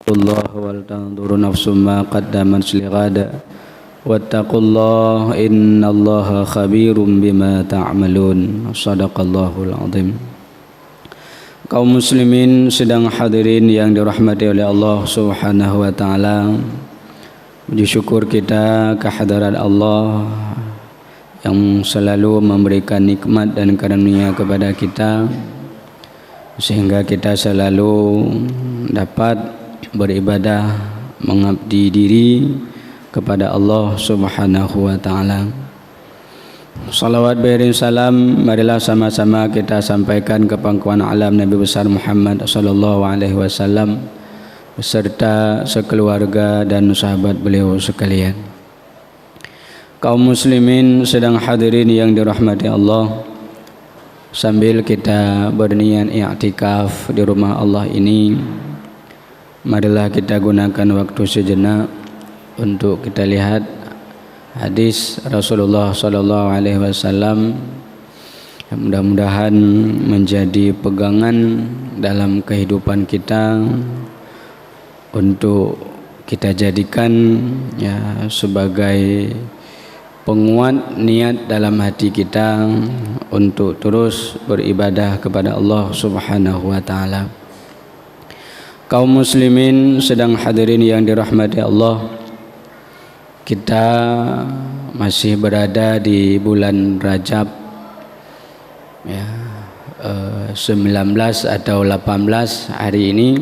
Allah wal tanzur nafsum ma qaddamat lighada wattaqullah innallaha khabirum bima ta'malun. Shadaqallahul azim. Kaum muslimin sedang hadirin yang dirahmati oleh Allah Subhanahu wa taala, puji syukur kita kehadirat Allah yang selalu memberikan nikmat dan karunia kepada kita sehingga kita selalu dapat beribadah, mengabdi diri kepada Allah Subhanahu wa taala. Salawat beriring salam marilah sama-sama kita sampaikan ke pangkuan alam Nabi besar Muhammad sallallahu alaihi wasallam beserta sekeluarga dan sahabat beliau sekalian. Kaum muslimin sedang hadirin yang dirahmati Allah, sambil kita berniat i'tikaf di rumah Allah ini, marilah kita gunakan waktu sejenak untuk kita lihat hadis Rasulullah sallallahu alaihi wasallam yang mudah-mudahan menjadi pegangan dalam kehidupan kita untuk kita jadikan ya sebagai penguat niat dalam hati kita untuk terus beribadah kepada Allah Subhanahu wa taala. Kaum muslimin sedang hadirin yang dirahmati Allah, kita masih berada di bulan Rajab ya, 19 atau 18 hari ini,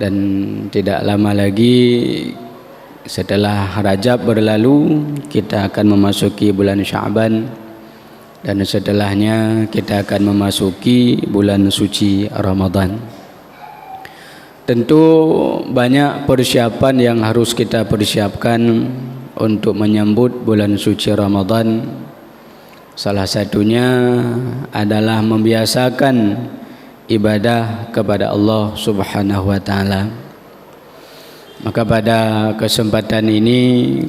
dan tidak lama lagi setelah Rajab berlalu kita akan memasuki bulan Sya'ban, dan setelahnya kita akan memasuki bulan suci Ramadan. Tentu banyak persiapan yang harus kita persiapkan untuk menyambut bulan suci Ramadan. Salah satunya adalah membiasakan ibadah kepada Allah Subhanahu wa taala. Maka pada kesempatan ini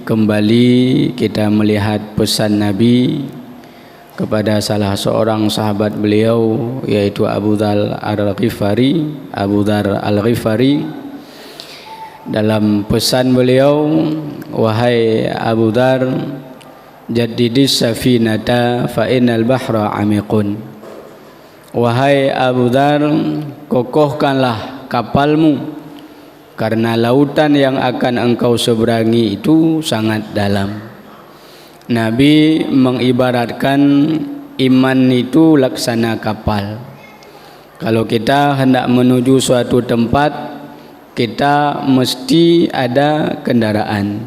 kembali kita melihat pesan Nabi kepada salah seorang sahabat beliau, yaitu Abu Dzar Al-Ghifari. Dalam pesan beliau, wahai Abu Dzar, jaddidis safinata fa innal bahra amiqun. Wahai Abu Dzar, kokohkanlah kapalmu karena lautan yang akan engkau seberangi itu sangat dalam. Nabi mengibaratkan iman itu laksana kapal. Kalau kita hendak menuju suatu tempat, kita mesti ada kendaraan.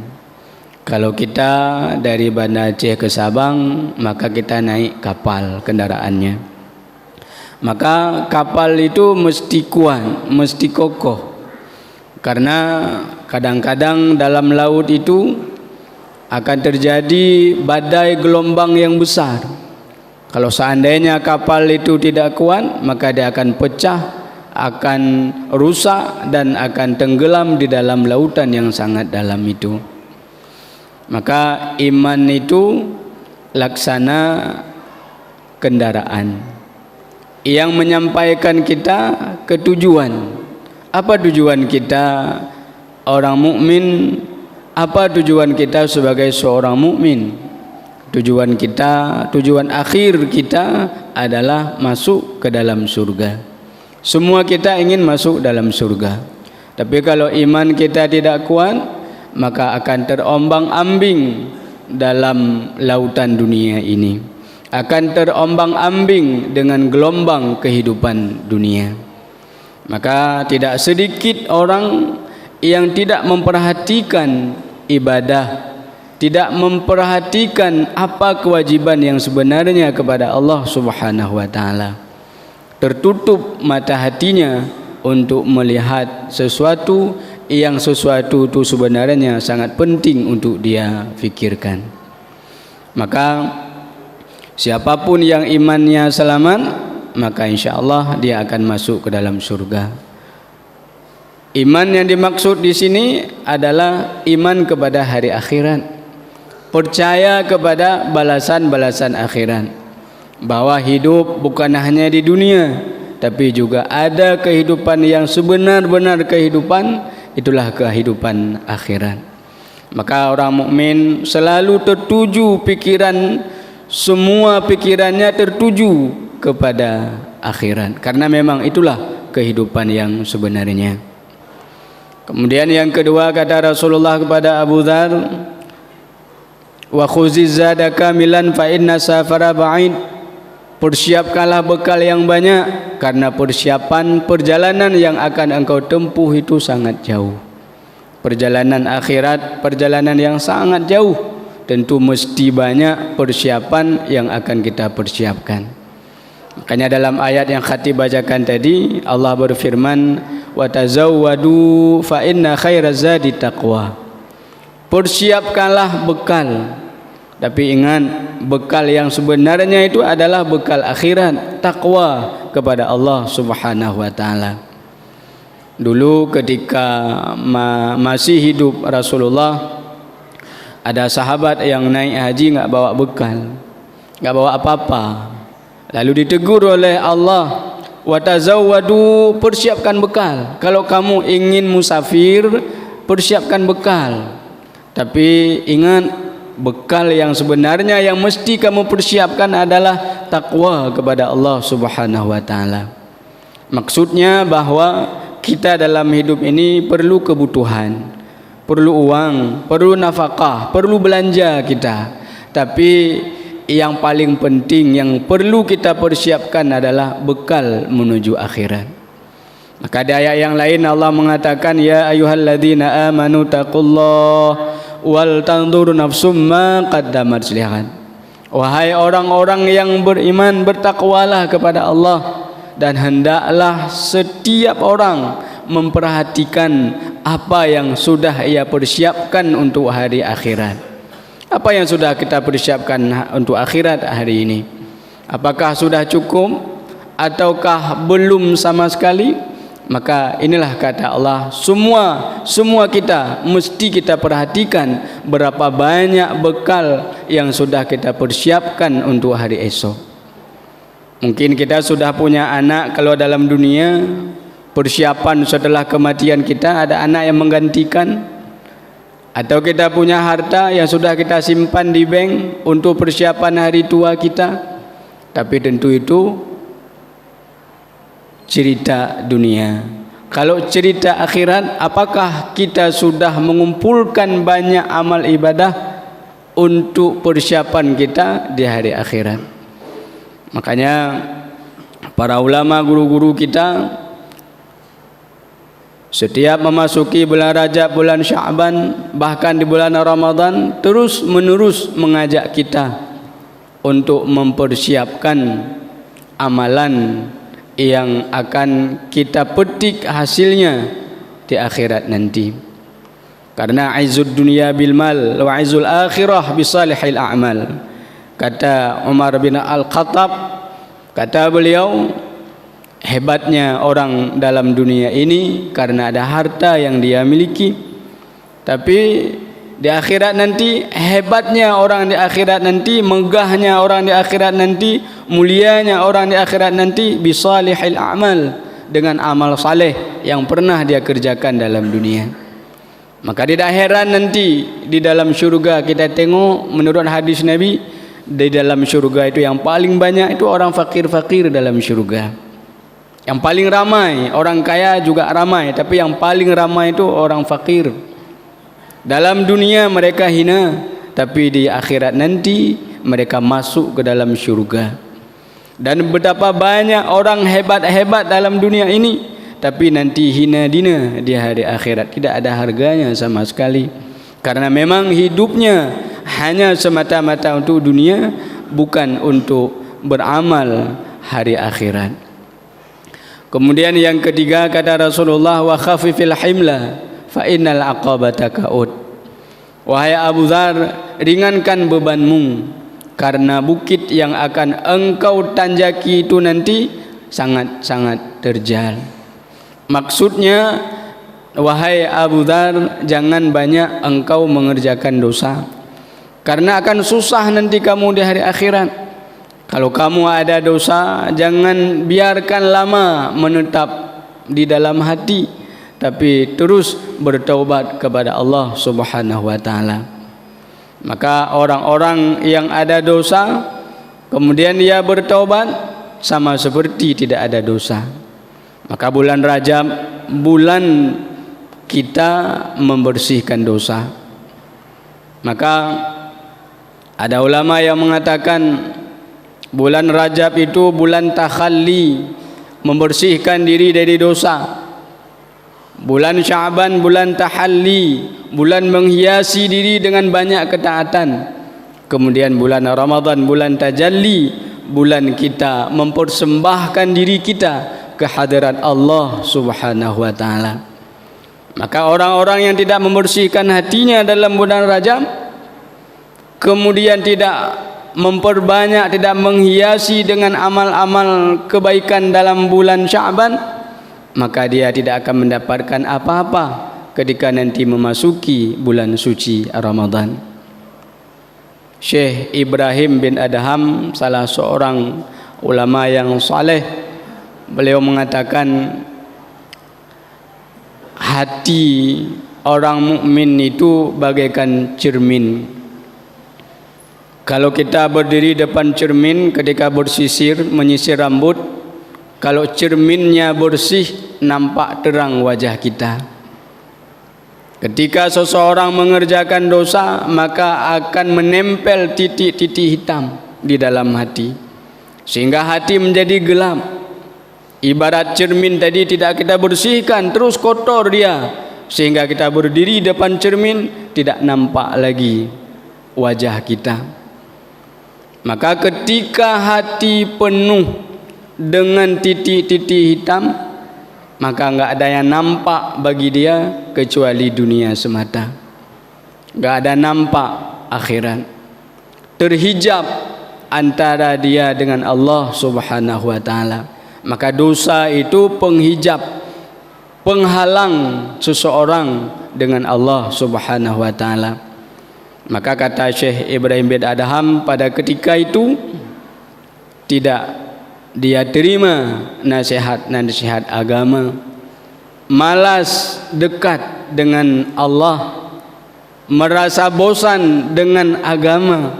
Kalau kita dari Banda Aceh ke Sabang, maka kita naik kapal kendaraannya. Maka kapal itu mesti kuat, mesti kokoh. Karena kadang-kadang dalam laut itu akan terjadi badai gelombang yang besar. Kalau seandainya kapal itu tidak kuat, maka dia akan pecah, akan rusak dan akan tenggelam di dalam lautan yang sangat dalam itu. Maka iman itu laksana kendaraan yang menyampaikan kita ke tujuan. Apa tujuan kita orang mukmin? Apa tujuan kita sebagai seorang mukmin? Tujuan kita, tujuan akhir kita adalah masuk ke dalam surga. Semua kita ingin masuk dalam surga. Tapi kalau iman kita tidak kuat, maka akan terombang-ambing dalam lautan dunia ini. Akan terombang-ambing dengan gelombang kehidupan dunia. Maka tidak sedikit orang yang tidak memperhatikan ibadah, tidak memperhatikan apa kewajiban yang sebenarnya kepada Allah Subhanahu wa taala. Tertutup mata hatinya untuk melihat sesuatu yang sesuatu itu sebenarnya sangat penting untuk dia fikirkan. Maka siapapun yang imannya selamat, maka insya-Allah dia akan masuk ke dalam surga. Iman yang dimaksud di sini adalah iman kepada hari akhirat, percaya kepada balasan-balasan akhirat, bahwa hidup bukan hanya di dunia, tapi juga ada kehidupan yang sebenar-benar kehidupan, itulah kehidupan akhirat. Maka orang mukmin selalu tertuju pikiran, semua pikirannya tertuju kepada akhirat, karena memang itulah kehidupan yang sebenarnya. Kemudian yang kedua kata Rasulullah kepada Abu Dzar, wa khuziz zadaka milan fa inna safara ba'id. Persiapkanlah bekal yang banyak, karena persiapan perjalanan yang akan engkau tempuh itu sangat jauh. Perjalanan akhirat, perjalanan yang sangat jauh, tentu mesti banyak persiapan yang akan kita persiapkan. Makanya dalam ayat yang khatib bacakan tadi, Allah berfirman, wa tazawwadu fa inna khairaz zadi taqwa. Persiapkanlah bekal, tapi ingat, bekal yang sebenarnya itu adalah bekal akhirat, takwa kepada Allah Subhanahu wa taala. Dulu ketika masih hidup Rasulullah, ada sahabat yang naik haji enggak bawa bekal, enggak bawa apa-apa. Lalu ditegur oleh Allah, wa tazawwadu, persiapkan bekal. Kalau kamu ingin musafir, persiapkan bekal. Tapi ingat, bekal yang sebenarnya yang mesti kamu persiapkan adalah takwa kepada Allah Subhanahu wa taala. Maksudnya bahwa kita dalam hidup ini perlu kebutuhan, perlu uang, perlu nafkah, perlu belanja kita. Tapi yang paling penting yang perlu kita persiapkan adalah bekal menuju akhirat. Maka di ayat yang lain Allah mengatakan, ya ayyuhalladzina amanu taqullaha wal tanzur nafsum ma qaddamat lihat. Wahai orang-orang yang beriman, bertakwalah kepada Allah, dan hendaklah setiap orang memperhatikan apa yang sudah ia persiapkan untuk hari akhirat. Apa yang sudah kita persiapkan untuk akhirat hari ini? Apakah sudah cukup ataukah belum sama sekali? Maka inilah kata Allah, semua kita mesti kita perhatikan berapa banyak bekal yang sudah kita persiapkan untuk hari esok. Mungkin kita sudah punya anak, kalau dalam dunia persiapan setelah kematian kita ada anak yang menggantikan, atau kita punya harta yang sudah kita simpan di bank untuk persiapan hari tua kita. Tapi tentu itu cerita dunia. Kalau cerita akhirat, apakah kita sudah mengumpulkan banyak amal ibadah untuk persiapan kita di hari akhirat? Makanya para ulama, guru-guru kita, setiap memasuki bulan Rajab, bulan Sya'ban, bahkan di bulan Ramadan, terus menerus mengajak kita untuk mempersiapkan amalan yang akan kita petik hasilnya di akhirat nanti. Karena aizud dunia bil mal wa aizul akhirah bi salihil a'mal. Kata Umar bin Al-Khattab, kata beliau, hebatnya orang dalam dunia ini karena ada harta yang dia miliki, tapi di akhirat nanti hebatnya orang di akhirat nanti, megahnya orang di akhirat nanti, mulianya orang di akhirat nanti bisalihil a'mal, dengan amal saleh yang pernah dia kerjakan dalam dunia. Maka tidak heran nanti di dalam syurga kita tengok, menurut hadis Nabi, di dalam syurga itu yang paling banyak itu orang fakir-fakir dalam syurga. Yang paling ramai, orang kaya juga ramai, tapi yang paling ramai itu orang fakir. Dalam dunia mereka hina, tapi di akhirat nanti mereka masuk ke dalam syurga. Dan betapa banyak orang hebat-hebat dalam dunia ini, tapi nanti hina dina di hari akhirat, tidak ada harganya sama sekali. Karena memang hidupnya hanya semata-mata untuk dunia, bukan untuk beramal hari akhirat. Kemudian yang ketiga kata Rasulullah, wa khafifil himla fa innal aqabata ka'ud. Wahai Abu Dzar, ringankan bebanmu, karena bukit yang akan engkau tanjaki itu nanti sangat-sangat terjal. Maksudnya, wahai Abu Dzar, jangan banyak engkau mengerjakan dosa, karena akan susah nanti kamu di hari akhirat. Kalau kamu ada dosa, jangan biarkan lama menetap di dalam hati, tapi terus bertaubat kepada Allah Subhanahu wa taala. Maka orang-orang yang ada dosa kemudian dia bertaubat, sama seperti tidak ada dosa. Maka bulan Rajab, bulan kita membersihkan dosa. Maka ada ulama yang mengatakan bulan Rajab itu bulan takhalli, membersihkan diri dari dosa. Bulan Sya'ban bulan tahalli, bulan menghiasi diri dengan banyak ketaatan. Kemudian bulan Ramadan bulan tajalli, bulan kita mempersembahkan diri kita ke hadirat Allah Subhanahu wa taala. Maka orang-orang yang tidak membersihkan hatinya dalam bulan Rajab, kemudian tidak memperbanyak, tidak menghiasi dengan amal-amal kebaikan dalam bulan Sya'ban, maka dia tidak akan mendapatkan apa-apa ketika nanti memasuki bulan suci Ramadan. Syekh Ibrahim bin Adham, salah seorang ulama yang saleh, beliau mengatakan hati orang mukmin itu bagaikan cermin. Kalau kita berdiri depan cermin ketika bersisir, menyisir rambut, kalau cerminnya bersih, nampak terang wajah kita. Ketika seseorang mengerjakan dosa, maka akan menempel titik-titik hitam di dalam hati, sehingga hati menjadi gelap. Ibarat cermin tadi tidak kita bersihkan, terus kotor dia, sehingga kita berdiri depan cermin tidak nampak lagi wajah kita. Maka ketika hati penuh dengan titik-titik hitam, maka enggak ada yang nampak bagi dia kecuali dunia semata. Enggak ada nampak akhirat. Terhijab antara dia dengan Allah Subhanahu wa taala. Maka dosa itu penghijab, penghalang seseorang dengan Allah Subhanahu wa taala. Maka kata Syekh Ibrahim bin Adham, pada ketika itu tidak dia terima nasihat agama, malas dekat dengan Allah, merasa bosan dengan agama,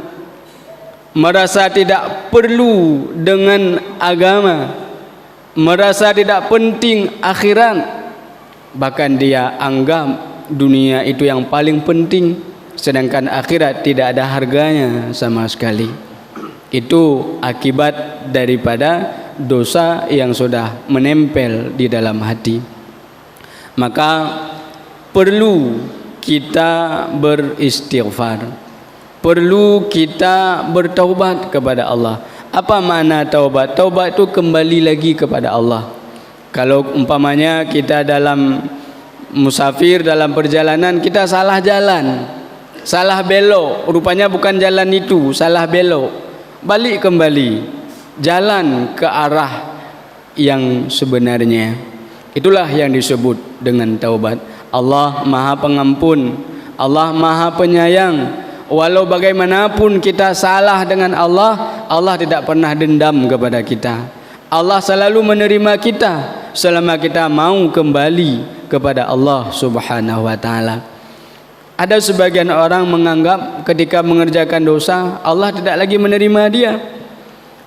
merasa tidak perlu dengan agama, merasa tidak penting akhirat, bahkan dia anggap dunia itu yang paling penting, sedangkan akhirat tidak ada harganya sama sekali. Itu akibat daripada dosa yang sudah menempel di dalam hati. Maka perlu kita beristighfar, perlu kita bertaubat kepada Allah. Apa makna taubat? Taubat itu kembali lagi kepada Allah. Kalau umpamanya kita dalam musafir, dalam perjalanan, kita salah jalan, salah belok, rupanya bukan jalan itu, salah belok, balik kembali, jalan ke arah yang sebenarnya. Itulah yang disebut dengan taubat. Allah Maha Pengampun, Allah Maha Penyayang. Walau bagaimanapun kita salah dengan Allah, Allah tidak pernah dendam kepada kita. Allah selalu menerima kita selama kita mau kembali kepada Allah Subhanahu wa taala. Ada sebagian orang menganggap ketika mengerjakan dosa Allah tidak lagi menerima dia,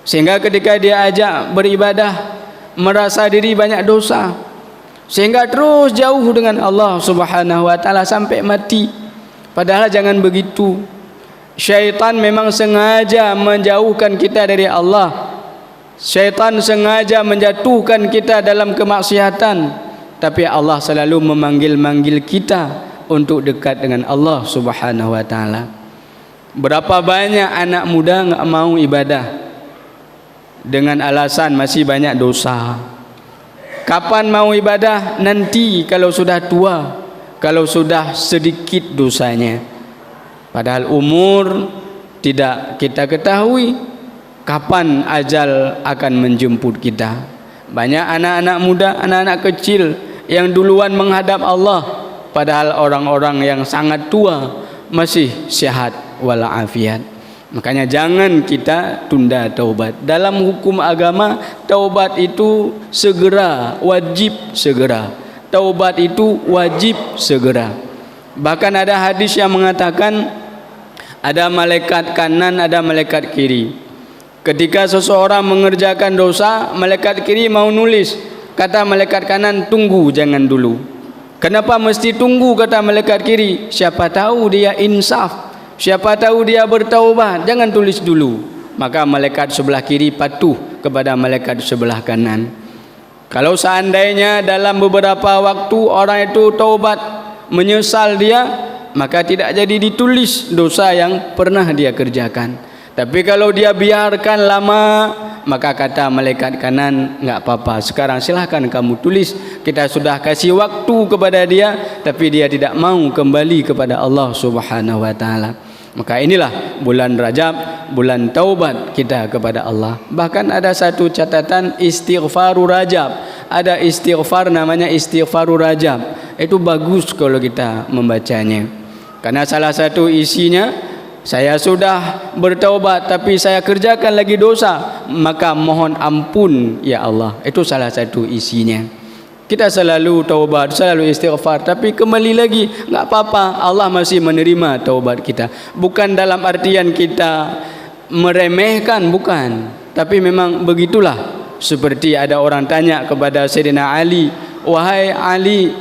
sehingga ketika dia ajak beribadah merasa diri banyak dosa, sehingga terus jauh dengan Allah Subhanahu wa taala sampai mati. Padahal jangan begitu. Syaitan memang sengaja menjauhkan kita dari Allah. Syaitan sengaja menjatuhkan kita dalam kemaksiatan, tapi Allah selalu memanggil-manggil kita untuk dekat dengan Allah Subhanahu wa taala. Berapa banyak anak muda enggak mau ibadah dengan alasan masih banyak dosa. Kapan mau ibadah? Nanti kalau sudah tua, kalau sudah sedikit dosanya. Padahal umur tidak kita ketahui kapan ajal akan menjemput kita. Banyak anak-anak muda, anak-anak kecil yang duluan menghadap Allah, padahal orang-orang yang sangat tua masih sehat walafiat. Makanya jangan kita tunda taubat. Dalam hukum agama, taubat itu segera, wajib segera. Taubat itu wajib segera. Bahkan ada hadis yang mengatakan ada malaikat kanan, ada malaikat kiri. Ketika seseorang mengerjakan dosa, malaikat kiri mau nulis. Kata malaikat kanan, tunggu, jangan dulu. Kenapa mesti tunggu, kata malaikat kiri? Siapa tahu dia insaf, siapa tahu dia bertaubat, jangan tulis dulu. Maka malaikat sebelah kiri patuh kepada malaikat sebelah kanan. Kalau seandainya dalam beberapa waktu orang itu taubat, menyesal dia, maka tidak jadi ditulis dosa yang pernah dia kerjakan. Tapi kalau dia biarkan lama, maka kata malaikat kanan, enggak apa-apa, sekarang silahkan kamu tulis, kita sudah kasih waktu kepada dia, tapi dia tidak mau kembali kepada Allah Subhanahu wa taala. Maka inilah bulan Rajab, bulan taubat kita kepada Allah. Bahkan ada satu catatan istighfaru Rajab. Ada istighfar namanya istighfaru Rajab. Itu bagus kalau kita membacanya. Karena salah satu isinya, saya sudah bertaubat tapi saya kerjakan lagi dosa, maka mohon ampun ya Allah. Itu salah satu isinya. Kita selalu taubat, selalu istighfar, tapi kembali lagi, enggak apa-apa, Allah masih menerima taubat kita. Bukan dalam artian kita meremehkan, bukan, tapi memang begitulah. Seperti ada orang tanya kepada Sayyidina Ali, wahai Ali,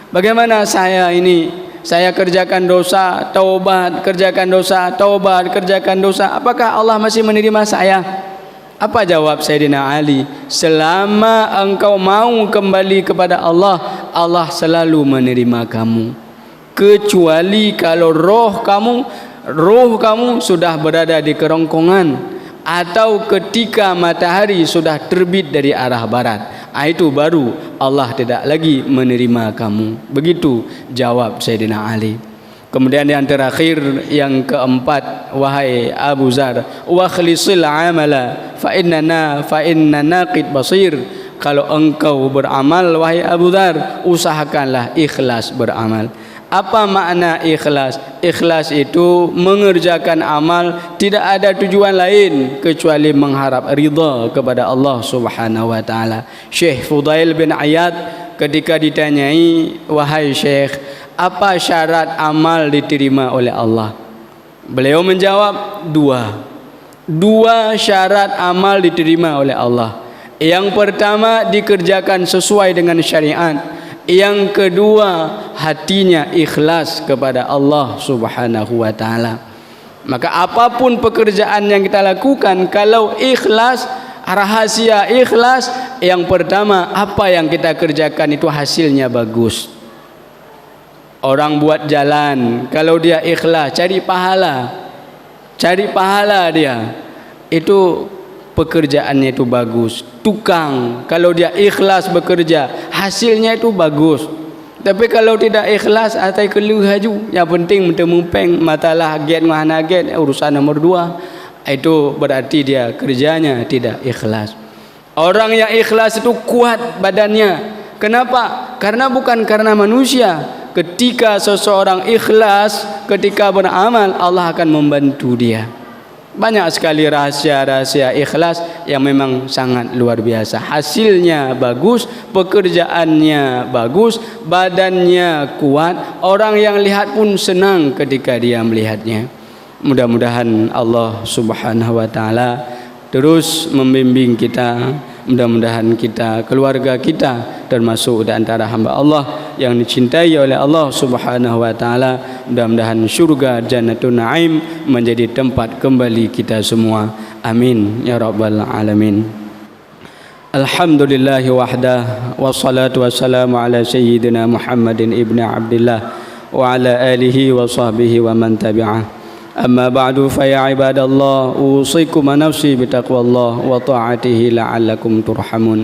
bagaimana saya ini? Saya kerjakan dosa, taubat, kerjakan dosa, taubat, kerjakan dosa, apakah Allah masih menerima saya? Apa jawab Sayyidina Ali? Selama engkau mau kembali kepada Allah, Allah selalu menerima kamu. Kecuali kalau roh kamu sudah berada di kerongkongan, atau ketika matahari sudah terbit dari arah barat, itu baru Allah tidak lagi menerima kamu. Begitu jawab Sayyidina Ali. Kemudian yang terakhir, yang keempat, wahai Abu Zar, wa khlisil amala fa inna naqid basir. Kalau engkau beramal, wahai Abu Zar, usahakanlah ikhlas beramal. Apa makna ikhlas? Ikhlas itu mengerjakan amal tidak ada tujuan lain kecuali mengharap ridha kepada Allah Subhanahu wa taala. Syekh Fudail bin Iyad ketika ditanyai, wahai Syekh, apa syarat amal diterima oleh Allah? Beliau menjawab, dua syarat amal diterima oleh Allah. Yang pertama, dikerjakan sesuai dengan syariat. Yang kedua, hatinya ikhlas kepada Allah Subhanahu wa taala. Maka apapun pekerjaan yang kita lakukan, kalau ikhlas, rahasia ikhlas, yang pertama, apa yang kita kerjakan itu hasilnya bagus. Orang buat jalan, kalau dia ikhlas, cari pahala dia, itu pekerjaannya itu bagus. Tukang, kalau dia ikhlas bekerja, hasilnya itu bagus. Tapi kalau tidak ikhlas, atai keluh haju, yang penting mentemu-peng matalah get mahana get, urusan nomor 2, itu berarti dia kerjanya tidak ikhlas. Orang yang ikhlas itu kuat badannya. Kenapa? Karena bukan karena manusia. Ketika seseorang ikhlas, ketika beramal, Allah akan membantu dia. Banyak sekali rahasia-rahasia ikhlas yang memang sangat luar biasa. Hasilnya bagus, pekerjaannya bagus, badannya kuat, orang yang lihat pun senang ketika dia melihatnya. Mudah-mudahan Allah Subhanahu wa taala terus membimbing kita. Mudah-mudahan kita, keluarga kita termasuk di antara hamba Allah yang dicintai oleh Allah Subhanahu wa taala. Mudah-mudahan syurga Jannatul Naim menjadi tempat kembali kita semua. Amin ya rabbal alamin. Alhamdulillah wahdah, wassalatu wassalamu ala sayyidina Muhammadin ibni Abdillah wa ala alihi wa sahbihi wa man tabi'ah. أما بعد فيا عباد الله أوصيكم ونفسي بتقوى الله وطاعته لعلكم ترحمون.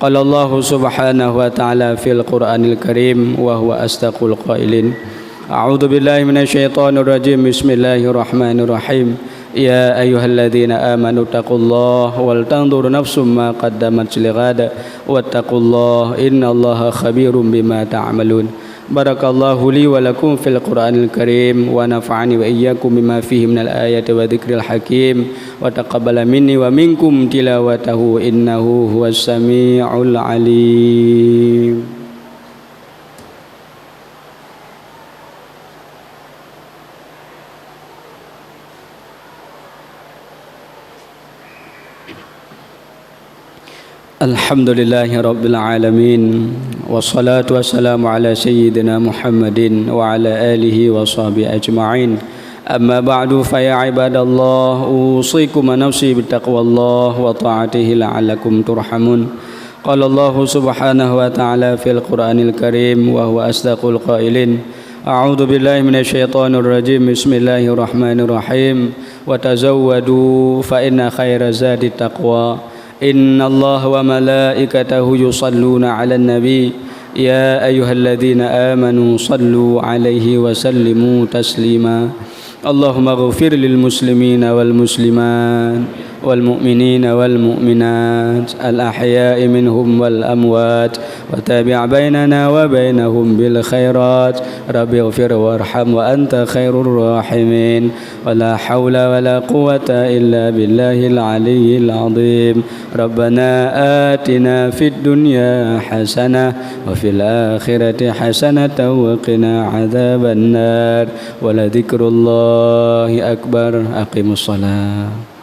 قال الله سبحانه وتعالى في القرآن الكريم وهو أصدق القائلين أعوذ بالله من الشيطان الرجيم بسم الله الرحمن الرحيم يا أيها الذين آمنوا اتقوا الله ولتنظر نفس ما قدمت لغد واتقوا الله إن الله خبير بما تعملون. Barakallahu li wa lakum fil Qur'anil Karim wa nafa'ani wa iyyakum bima fihi minal ayati wa dzikril hakim wa taqabbala minni wa minkum tilawatahu innahu huwas samiul alim. Alhamdulillahi Rabbil Alamin. Wassalatu wassalamu ala sayyidina Muhammadin wa ala alihi wa sahbihi ajma'in. Amma ba'du fa ya ibadallah, usikum wa nafsi bittaqwallah wa ta'atihi la'allakum turhamun. Qala Allah subhanahu wa ta'ala fil Qur'anil Karim wa huwa asdaqul qailin. A'udzu billahi minasy syaithanir rajim. Bismillahirrahmanirrahim. Wa tazawwadu fa inna khairaz zadi taqwa. Inna Allah wa malaikatahu yusalluna ala nabi ya ayyuhalladzina amanu sallu alaihi wa sallimu taslima. Allahumma ghfir lil muslimina wal muslimat wal mu'minina wal mu'minat al ahya'i minhum wal amwat wa tabi' bainana wa bainahum bil khairat. Rabbi ighfir warham wa anta khairur rahimin. Wa la hawla wa la quwwata illa billahil aliyyil azim. Rabbana atina fid dunya hasanah wa fil akhirati hasanatan wa qina adzaban nar. Wa la dzikrullahi akbar. Aqimus shalah.